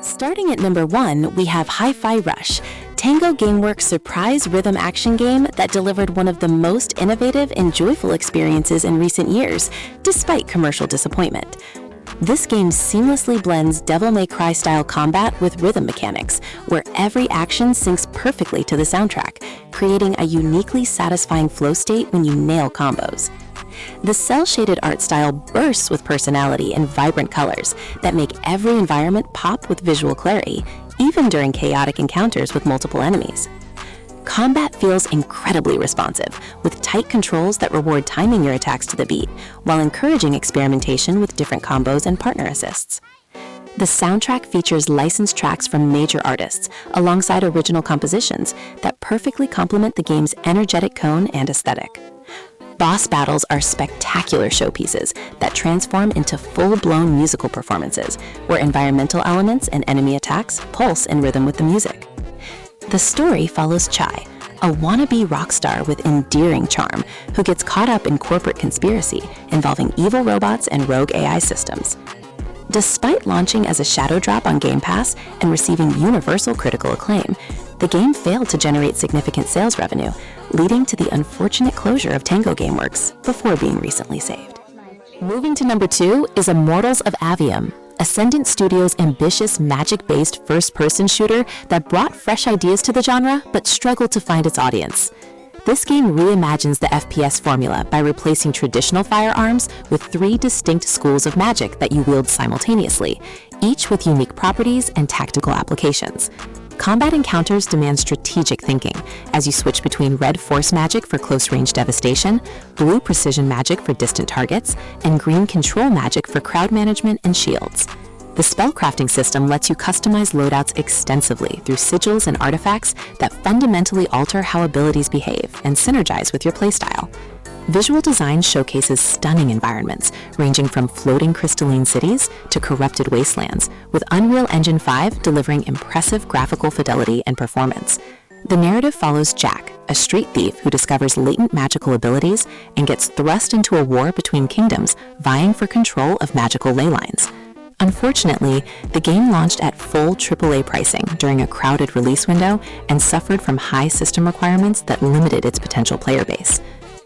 Starting at number 1, we have Hi-Fi Rush, Tango Gameworks' surprise rhythm action game that delivered one of the most innovative and joyful experiences in recent years, despite commercial disappointment. This game seamlessly blends Devil May Cry-style combat with rhythm mechanics, where every action syncs perfectly to the soundtrack, creating a uniquely satisfying flow state when you nail combos. The cel-shaded art style bursts with personality and vibrant colors that make every environment pop with visual clarity, even during chaotic encounters with multiple enemies. Combat feels incredibly responsive, with tight controls that reward timing your attacks to the beat, while encouraging experimentation with different combos and partner assists. The soundtrack features licensed tracks from major artists, alongside original compositions that perfectly complement the game's energetic tone and aesthetic. Boss battles are spectacular showpieces that transform into full-blown musical performances, where environmental elements and enemy attacks pulse in rhythm with the music. The story follows Chai, a wannabe rock star with endearing charm who gets caught up in corporate conspiracy involving evil robots and rogue AI systems. Despite launching as a shadow drop on Game Pass and receiving universal critical acclaim, the game failed to generate significant sales revenue, leading to the unfortunate closure of Tango Gameworks before being recently saved. Moving to number 2 is Immortals of Aveum, Ascendant Studios' ambitious magic-based first-person shooter that brought fresh ideas to the genre but struggled to find its audience. This game reimagines the FPS formula by replacing traditional firearms with 3 distinct schools of magic that you wield simultaneously, each with unique properties and tactical applications. Combat encounters demand strategic thinking as you switch between red force magic for close-range devastation, blue precision magic for distant targets, and green control magic for crowd management and shields. The spellcrafting system lets you customize loadouts extensively through sigils and artifacts that fundamentally alter how abilities behave and synergize with your playstyle. Visual design showcases stunning environments, ranging from floating crystalline cities to corrupted wastelands, with Unreal Engine 5 delivering impressive graphical fidelity and performance. The narrative follows Jack, a street thief who discovers latent magical abilities and gets thrust into a war between kingdoms vying for control of magical ley lines. Unfortunately, the game launched at full AAA pricing during a crowded release window and suffered from high system requirements that limited its potential player base.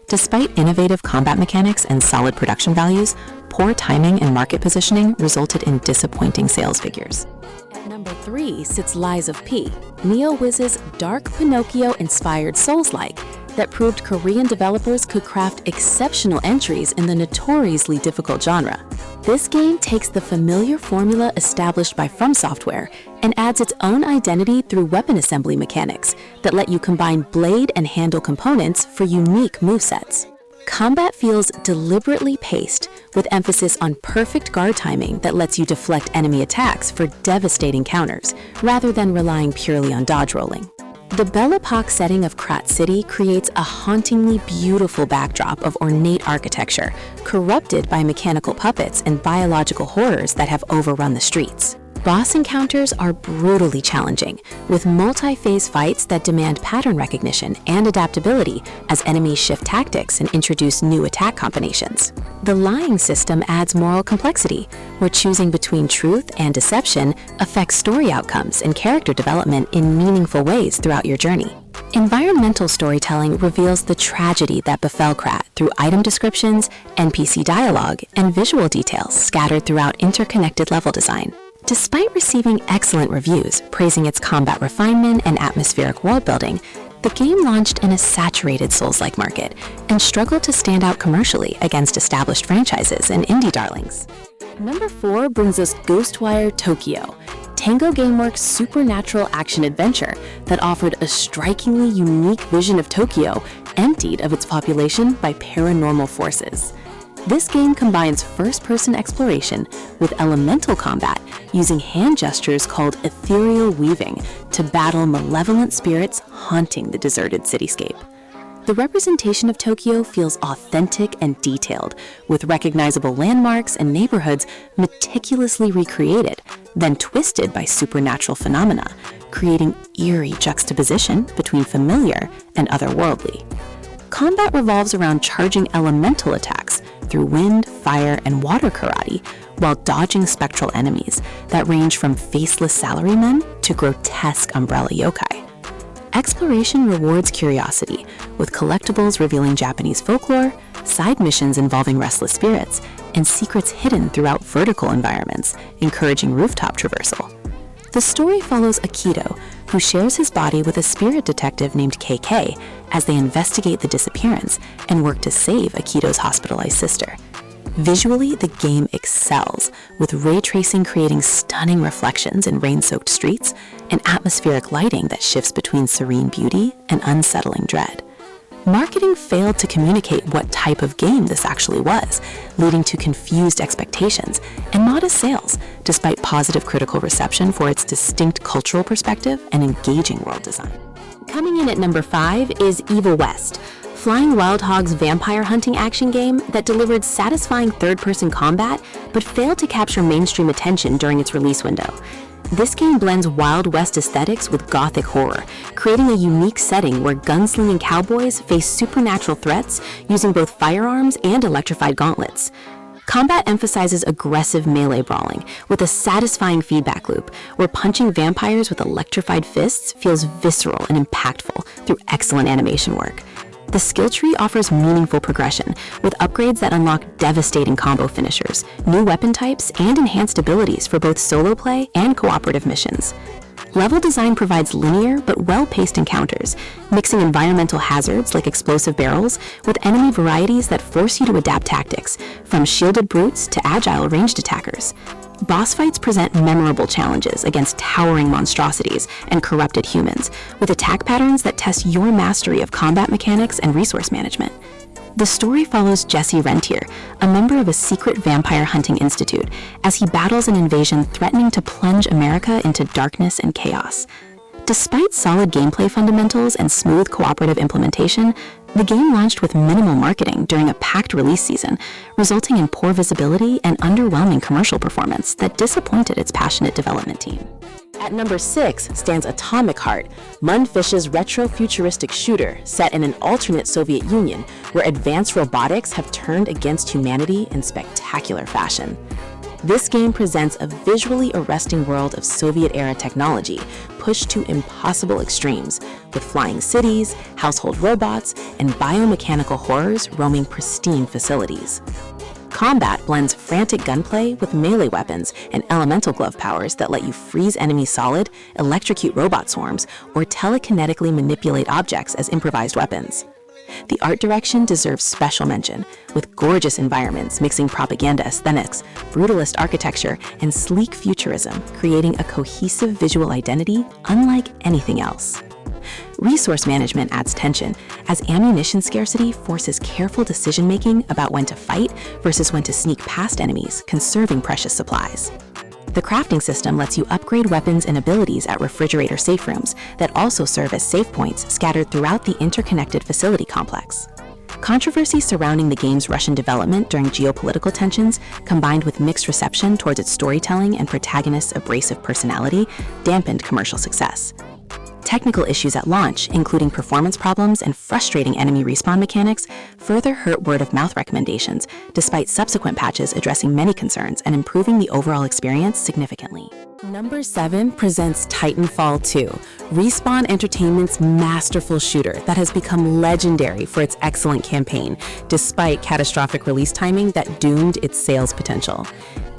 Despite innovative combat mechanics and solid production values, poor timing and market positioning resulted in disappointing sales figures. At number 3 sits Lies of P, NeoWiz's dark Pinocchio-inspired Souls-like that proved Korean developers could craft exceptional entries in the notoriously difficult genre. This game takes the familiar formula established by From Software and adds its own identity through weapon assembly mechanics that let you combine blade and handle components for unique movesets. Combat feels deliberately paced, with emphasis on perfect guard timing that lets you deflect enemy attacks for devastating counters, rather than relying purely on dodge rolling. The Belle Epoque setting of Krat City creates a hauntingly beautiful backdrop of ornate architecture, corrupted by mechanical puppets and biological horrors that have overrun the streets. Boss encounters are brutally challenging, with multi-phase fights that demand pattern recognition and adaptability as enemies shift tactics and introduce new attack combinations. The lying system adds moral complexity, where choosing between truth and deception affects story outcomes and character development in meaningful ways throughout your journey. Environmental storytelling reveals the tragedy that befell Krat through item descriptions, NPC dialogue, and visual details scattered throughout interconnected level design. Despite receiving excellent reviews praising its combat refinement and atmospheric world building, the game launched in a saturated Souls-like market and struggled to stand out commercially against established franchises and indie darlings. Number 4 brings us Ghostwire Tokyo, Tango Gameworks' supernatural action-adventure that offered a strikingly unique vision of Tokyo emptied of its population by paranormal forces. This game combines first-person exploration with elemental combat using hand gestures called ethereal weaving to battle malevolent spirits haunting the deserted cityscape. The representation of Tokyo feels authentic and detailed, with recognizable landmarks and neighborhoods meticulously recreated, then twisted by supernatural phenomena, creating eerie juxtaposition between familiar and otherworldly. Combat revolves around charging elemental attacks through wind, fire, and water karate, while dodging spectral enemies that range from faceless salarymen to grotesque umbrella yokai. Exploration rewards curiosity, with collectibles revealing Japanese folklore, side missions involving restless spirits, and secrets hidden throughout vertical environments, encouraging rooftop traversal. The story follows Akito, who shares his body with a spirit detective named KK as they investigate the disappearance and work to save Akito's hospitalized sister. Visually, the game excels, with ray tracing creating stunning reflections in rain-soaked streets and atmospheric lighting that shifts between serene beauty and unsettling dread. Marketing failed to communicate what type of game this actually was, leading to confused expectations and modest sales, despite positive critical reception for its distinct cultural perspective and engaging world design. Coming in at number 5 is Evil West, Flying Wild Hog's vampire hunting action game that delivered satisfying third-person combat but failed to capture mainstream attention during its release window. This game blends Wild West aesthetics with gothic horror, creating a unique setting where gunslinging cowboys face supernatural threats using both firearms and electrified gauntlets. Combat emphasizes aggressive melee brawling with a satisfying feedback loop, where punching vampires with electrified fists feels visceral and impactful through excellent animation work. The skill tree offers meaningful progression, with upgrades that unlock devastating combo finishers, new weapon types, and enhanced abilities for both solo play and cooperative missions. Level design provides linear but well-paced encounters, mixing environmental hazards like explosive barrels with enemy varieties that force you to adapt tactics, from shielded brutes to agile ranged attackers. Boss fights present memorable challenges against towering monstrosities and corrupted humans, with attack patterns that test your mastery of combat mechanics and resource management. The story follows Jesse Rentier, a member of a secret vampire hunting institute, as he battles an invasion threatening to plunge America into darkness and chaos. Despite solid gameplay fundamentals and smooth cooperative implementation, the game launched with minimal marketing during a packed release season, resulting in poor visibility and underwhelming commercial performance that disappointed its passionate development team. At number 6 stands Atomic Heart, Mundfish's retro-futuristic shooter set in an alternate Soviet Union where advanced robotics have turned against humanity in spectacular fashion. This game presents a visually arresting world of Soviet-era technology pushed to impossible extremes, with flying cities, household robots, and biomechanical horrors roaming pristine facilities. Combat blends frantic gunplay with melee weapons and elemental glove powers that let you freeze enemies solid, electrocute robot swarms, or telekinetically manipulate objects as improvised weapons. The art direction deserves special mention, with gorgeous environments mixing propaganda aesthetics, brutalist architecture, and sleek futurism, creating a cohesive visual identity unlike anything else. Resource management adds tension, as ammunition scarcity forces careful decision-making about when to fight versus when to sneak past enemies, conserving precious supplies. The crafting system lets you upgrade weapons and abilities at refrigerator safe rooms that also serve as save points scattered throughout the interconnected facility complex. Controversy surrounding the game's Russian development during geopolitical tensions, combined with mixed reception towards its storytelling and protagonist's abrasive personality, dampened commercial success. Technical issues at launch, including performance problems and frustrating enemy respawn mechanics, further hurt word-of-mouth recommendations, despite subsequent patches addressing many concerns and improving the overall experience significantly. Number 7 presents Titanfall 2, Respawn Entertainment's masterful shooter that has become legendary for its excellent campaign, despite catastrophic release timing that doomed its sales potential.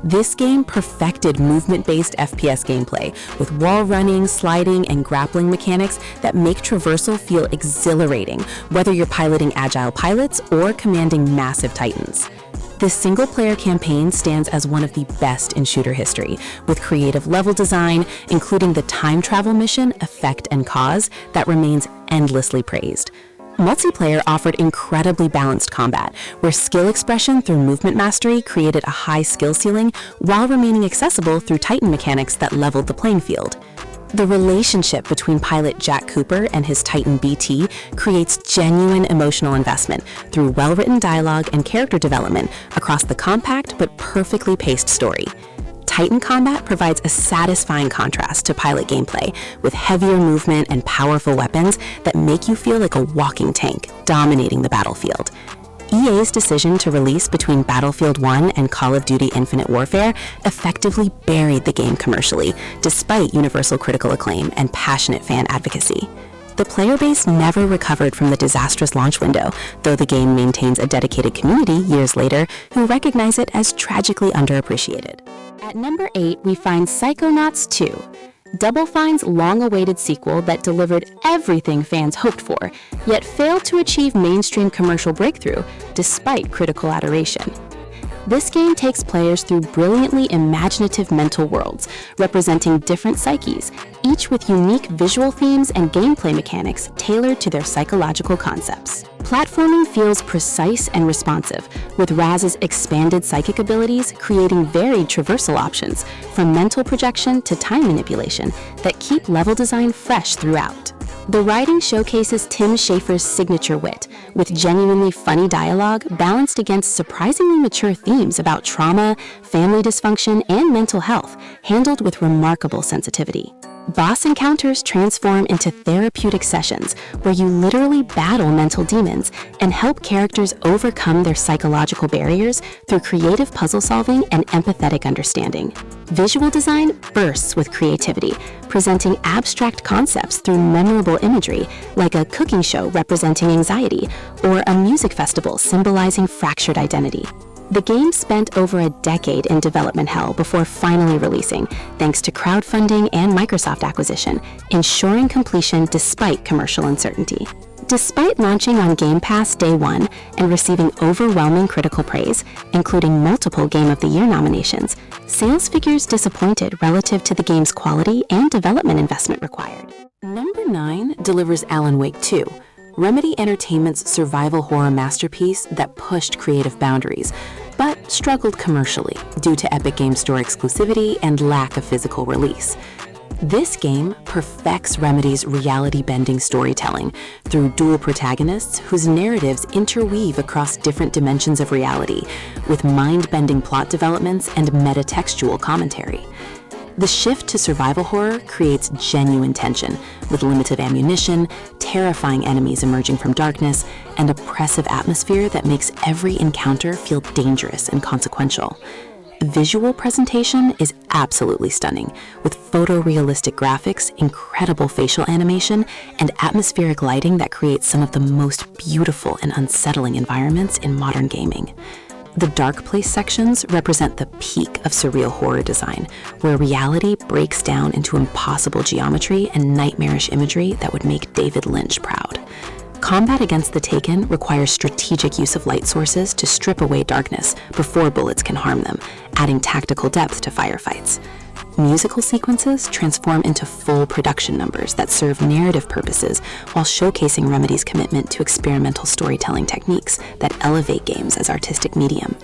This game perfected movement-based FPS gameplay with wall running, sliding, and grappling mechanics that make traversal feel exhilarating, whether you're piloting agile pilots or commanding massive titans. This single-player campaign stands as one of the best in shooter history, with creative level design, including the time travel mission, Effect and Cause, that remains endlessly praised. Multiplayer offered incredibly balanced combat, where skill expression through movement mastery created a high skill ceiling while remaining accessible through Titan mechanics that leveled the playing field. The relationship between pilot Jack Cooper and his Titan BT creates genuine emotional investment through well-written dialogue and character development across the compact but perfectly paced story. Titan combat provides a satisfying contrast to pilot gameplay, with heavier movement and powerful weapons that make you feel like a walking tank dominating the battlefield. EA's decision to release between Battlefield 1 and Call of Duty Infinite Warfare effectively buried the game commercially, despite universal critical acclaim and passionate fan advocacy. The player base never recovered from the disastrous launch window, though the game maintains a dedicated community years later who recognize it as tragically underappreciated. At number 8, we find Psychonauts 2. Double Fine's long-awaited sequel that delivered everything fans hoped for, yet failed to achieve mainstream commercial breakthrough despite critical adoration. This game takes players through brilliantly imaginative mental worlds, representing different psyches, each with unique visual themes and gameplay mechanics tailored to their psychological concepts. Platforming feels precise and responsive, with Raz's expanded psychic abilities creating varied traversal options, from mental projection to time manipulation, that keep level design fresh throughout. The writing showcases Tim Schafer's signature wit, with genuinely funny dialogue balanced against surprisingly mature themes about trauma, family dysfunction, and mental health, handled with remarkable sensitivity. Boss encounters transform into therapeutic sessions where you literally battle mental demons and help characters overcome their psychological barriers through creative puzzle solving and empathetic understanding. Visual design bursts with creativity, presenting abstract concepts through memorable imagery, like a cooking show representing anxiety or a music festival symbolizing fractured identity. The game spent over a decade in development hell before finally releasing, thanks to crowdfunding and Microsoft acquisition, ensuring completion despite commercial uncertainty. Despite launching on Game Pass day one and receiving overwhelming critical praise, including multiple Game of the Year nominations, sales figures disappointed relative to the game's quality and development investment required. Number 9 delivers Alan Wake 2. Remedy Entertainment's survival horror masterpiece that pushed creative boundaries, but struggled commercially due to Epic Games Store exclusivity and lack of physical release. This game perfects Remedy's reality-bending storytelling through dual protagonists whose narratives interweave across different dimensions of reality, with mind-bending plot developments and metatextual commentary. The shift to survival horror creates genuine tension, with limited ammunition, terrifying enemies emerging from darkness, and oppressive atmosphere that makes every encounter feel dangerous and consequential. Visual presentation is absolutely stunning, with photorealistic graphics, incredible facial animation, and atmospheric lighting that creates some of the most beautiful and unsettling environments in modern gaming. The Dark Place sections represent the peak of surreal horror design, where reality breaks down into impossible geometry and nightmarish imagery that would make David Lynch proud. Combat against the Taken requires strategic use of light sources to strip away darkness before bullets can harm them, adding tactical depth to firefights. Musical sequences transform into full production numbers that serve narrative purposes while showcasing Remedy's commitment to experimental storytelling techniques that elevate games as artistic medium.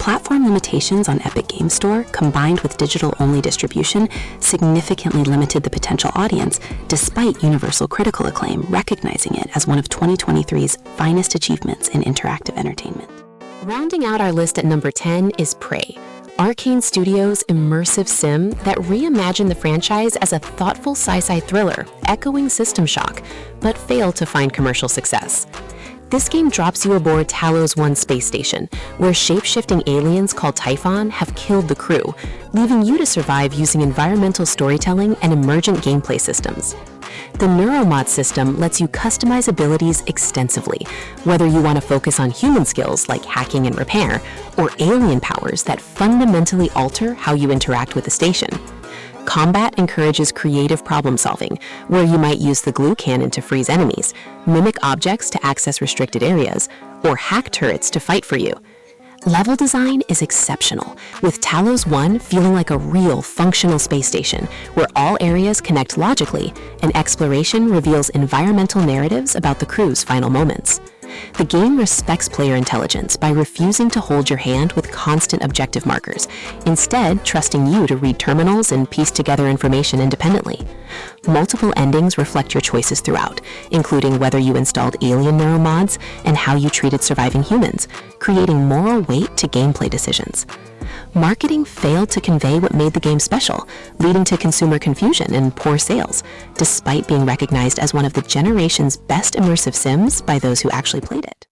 Platform limitations on Epic Games Store, combined with digital-only distribution, significantly limited the potential audience, despite universal critical acclaim recognizing it as one of 2023's finest achievements in interactive entertainment. Rounding out our list at number 10 is Prey, Arcane Studios' immersive sim that reimagined the franchise as a thoughtful sci-fi thriller, echoing System Shock, but failed to find commercial success. This game drops you aboard Talos 1 space station, where shape-shifting aliens called Typhon have killed the crew, leaving you to survive using environmental storytelling and emergent gameplay systems. The Neuromod system lets you customize abilities extensively, whether you want to focus on human skills like hacking and repair, or alien powers that fundamentally alter how you interact with the station. Combat encourages creative problem solving, where you might use the glue cannon to freeze enemies, mimic objects to access restricted areas, or hack turrets to fight for you. Level design is exceptional, with Talos 1 feeling like a real functional space station where all areas connect logically and exploration reveals environmental narratives about the crew's final moments. The game respects player intelligence by refusing to hold your hand with constant objective markers, instead trusting you to read terminals and piece together information independently. Multiple endings reflect your choices throughout, including whether you installed alien neuromods and how you treated surviving humans, creating moral weight to gameplay decisions. Marketing failed to convey what made the game special, leading to consumer confusion and poor sales, despite being recognized as one of the generation's best immersive sims by those who actually played it.